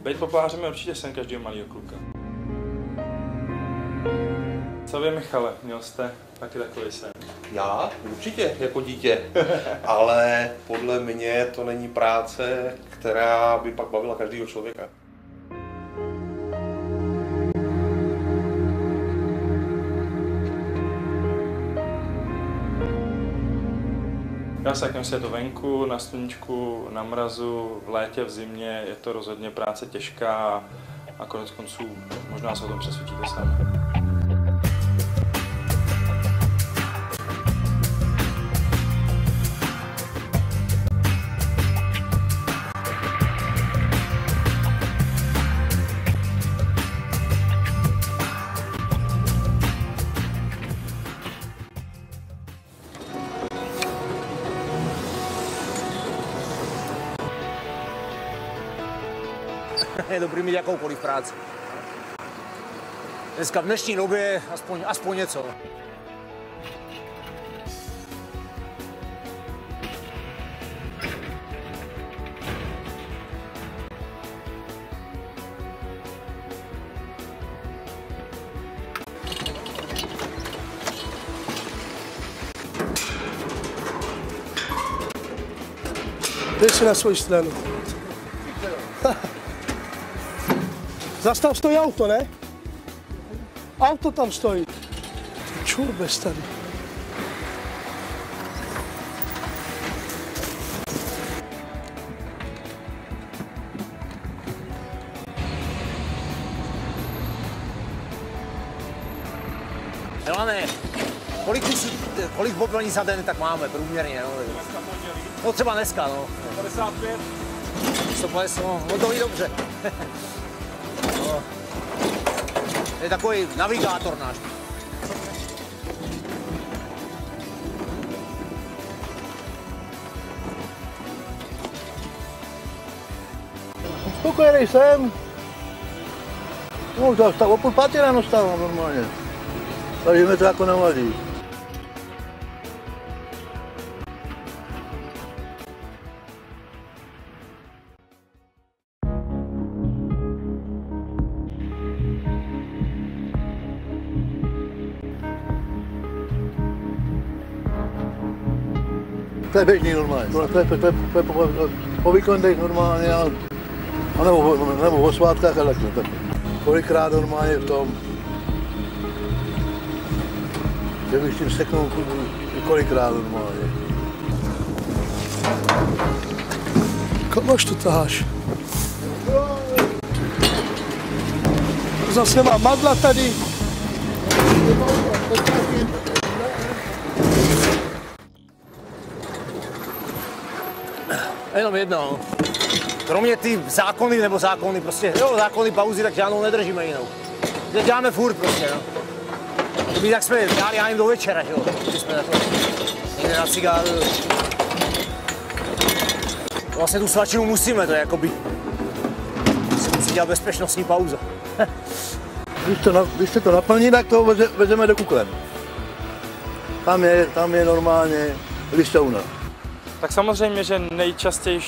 Být poplářem je určitě sen každého malého kluka. Co vy, Michale, měl jste taky takový sen? Já? Určitě, jako dítě. Ale podle mě to není práce, která by pak bavila každého člověka. Já se jakým se je to venku, na sluníčku, na mrazu, v létě, v zimě, je to rozhodně práce těžká a konec konců možná se o tom přesvědčíte sami. Je dobrý mít jakoukoliv práci. Dneska v dnešní době aspoň něco. Dej si na svoji stranu. Zastav stojí auto, ne? Auto tam stojí. Čurbes tady. Milane, kolik popelní za den tak máme průměrně, no? No třeba dneska, no. 55. 150, no to ví dobře. No. Je takový navigátor náš. Spokojený jsem. No, tak o 4:30 ráno stávám normálně. Takže mi to jako nevadí. To je běžný normálně, to je po víkendech normálně, nebo o svátkách a takhle. Tak kolikrát normálně v tom, že bych tím seknul kolikrát normálně. Komuž to taháš? Zase má madla tady. Jenom jedno. Kromě ty zákony prostě, jo, zákony pauzy, tak žádnou nedržíme jinou. To děláme furt prostě, no. My tak jsme dělali, já jim do večera, jo. Když jsme na to někde na cigáru. Vlastně tu svačinu musíme, to je jakoby, se musí dělat bezpečnostní pauza. Když se to naplní, tak to vezeme do kuklen. Tam je normálně listovna. Tak samozřejmě, že nejčastěji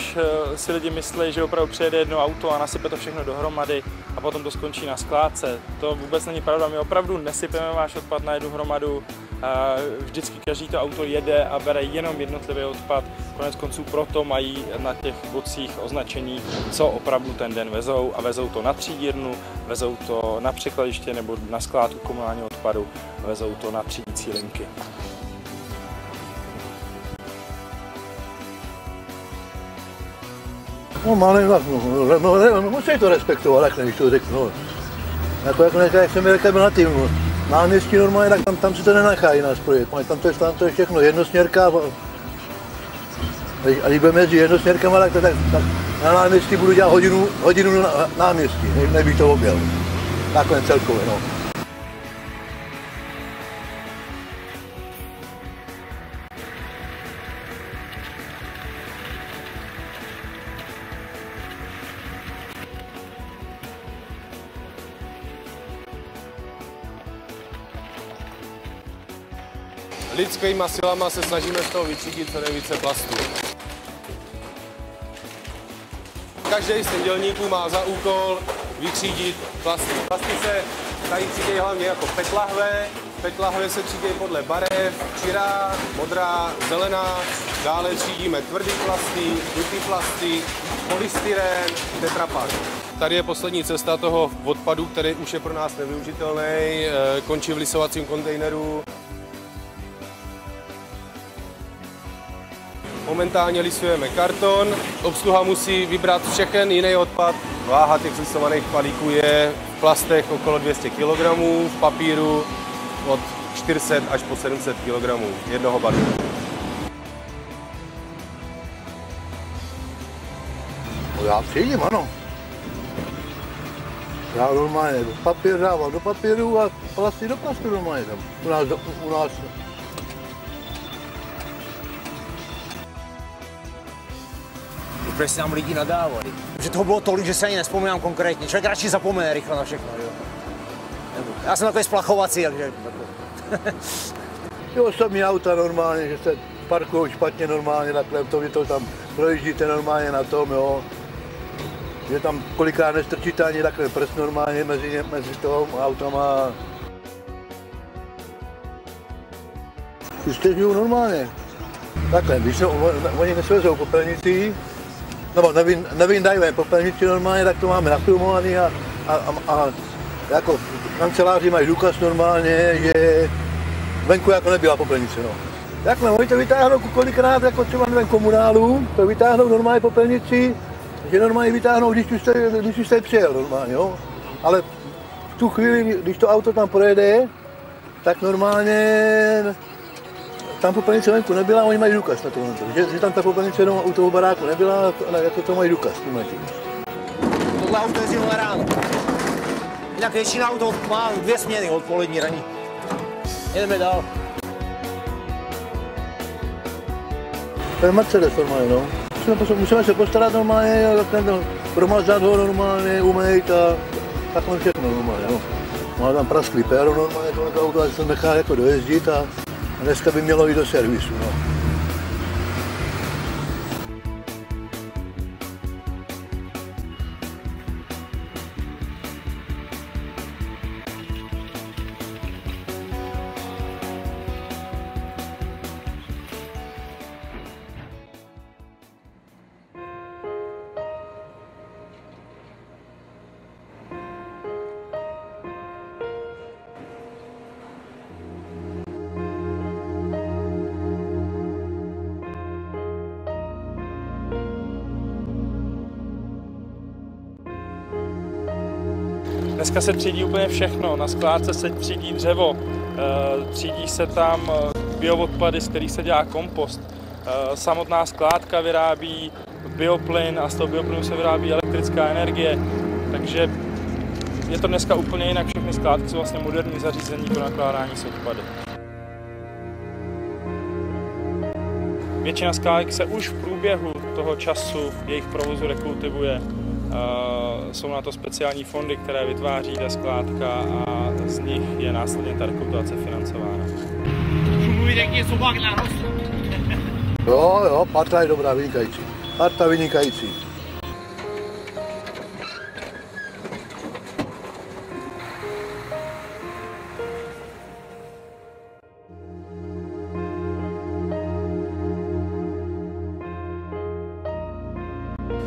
si lidi myslí, že opravdu přijede jedno auto a nasype to všechno dohromady a potom to skončí na skládce. To vůbec není pravda, my opravdu nesypeme váš odpad na jednu hromadu. Vždycky každý to auto jede a bere jenom jednotlivý odpad. Konec konců proto mají na těch bocích označení, co opravdu ten den vezou a vezou to na třídírnu, vezou to na překladiště nebo na skládku komunálního odpadu, vezou to na třídící linky. No, musí to respektovat, tak když to řeknu. Jak jsem byl na tím náměstí normálně, tak tam si to nenechají nás projet. Tam to je všechno jednosměrka. A když budeme jezdit jednosměrkama, tak na náměstí budu dělat hodinu na náměstí, nebych to objel. Takhle celkově, no. Lidskýma silama se snažíme z toho vytřídit co nejvíce plastů. Každý z těch dělníků má za úkol vytřídit plasty. Plasty se tady třídějí hlavně jako PET lahve. PET lahve se třídějí podle barev, čirá, modrá, zelená. Dále třídíme tvrdý plasty, dutý plasty, polystyren, tetrapak. Tady je poslední cesta toho odpadu, který už je pro nás nevyužitelný, končí v lisovacím kontejneru. Momentálně lisujeme karton, obsluha musí vybrat všechen jiný odpad. Váha těch lisovaných balíků je v plastech okolo 200 kg, v papíru od 400 až po 700 kg jednoho balíku. Já třídím, ano. Já normálně papír dávám do papíru a plasty do plastu normálně tam. U nás. Proč si nám lidi nadávali? Že toho bylo tolik, že se ani nespomínám konkrétně. Člověk radši zapomene rychle na všechno, jo. Já jsem takový splachovací, takže... Jo, osobní auta normálně, že se parkují špatně normálně, takhle vy to tam projíždíte normálně na tom, jo. Že tam kolikrát nestrčíte ani takhle prst normálně mezi toho autama. Ty stěžují normálně. Takhle, když oni nesvezou popelnicí, nebo nevyndají popelnici normálně, tak to máme nafilmovaný a jako kanceláři mají důkaz normálně, že venku jako nebyla popelnice. No. Takhle, oni to vytáhnou kolikrát, jako třeba nevím, komunálu, to vytáhnou normálně popelnici, že normálně vytáhnou, když už jste přijel normálně, jo. Ale v tu chvíli, když to auto tam projede, tak normálně tam popelnice venku nebyla, oni mají důkaz na to, že tam ta popelnice u toho baráku nebyla, ale jako to mají důkaz. Tohle auto jezdí na ráno. Jinak většina auto má 2 směny odpolední, ranní. Jedeme dál. To je Mercedes normálně, no. Musíme se postarat normálně, promazat ho normálně, umýt a takhle všechno normálně, no. Má tam prasklý péro normálně, tohle auto se nechá jako dojezdit a dneska by mělo jít do servisu, no. Dneska se třídí úplně všechno, na skládce se třídí dřevo, třídí se tam bioodpady, z kterých se dělá kompost. Samotná skládka vyrábí bioplyn a z toho bioplynu se vyrábí elektrická energie, takže je to dneska úplně jinak, všechny skládky jsou vlastně moderní zařízení pro nakládání s odpady. Většina skládek se už v průběhu toho času jejich provozu rekultivuje. Jsou na to speciální fondy, které vytváří ta skládka a z nich je následně ta rekultivace financována. Jo, parta je dobrá, vynikající. Parta vynikající.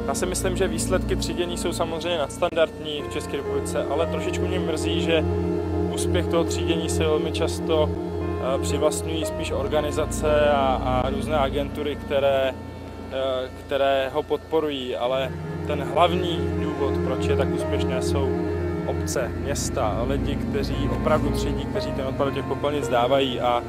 Já si myslím, že výsledky třídění jsou samozřejmě nadstandardní v České republice, ale trošičku mě mrzí, že úspěch toho třídění se velmi často přivlastňují spíš organizace a různé agentury, které ho podporují, ale ten hlavní důvod, proč je tak úspěšné, jsou obce, města, lidi, kteří opravdu třídí, kteří ten odpad do těch popelnic dávají a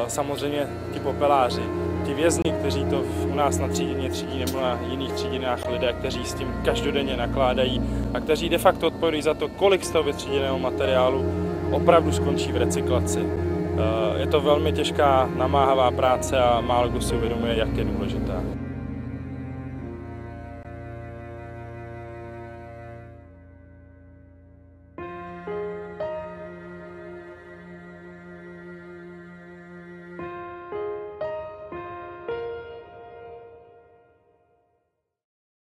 samozřejmě ti popeláři. Ti vězni, kteří to u nás na třídění třídí nebo na jiných třídinách lidé, kteří s tím každodenně nakládají a kteří de facto odpovídají za to, kolik z toho vytříděného materiálu opravdu skončí v recyklaci. Je to velmi těžká, namáhavá práce a málo kdo si uvědomuje, jak je důležitá.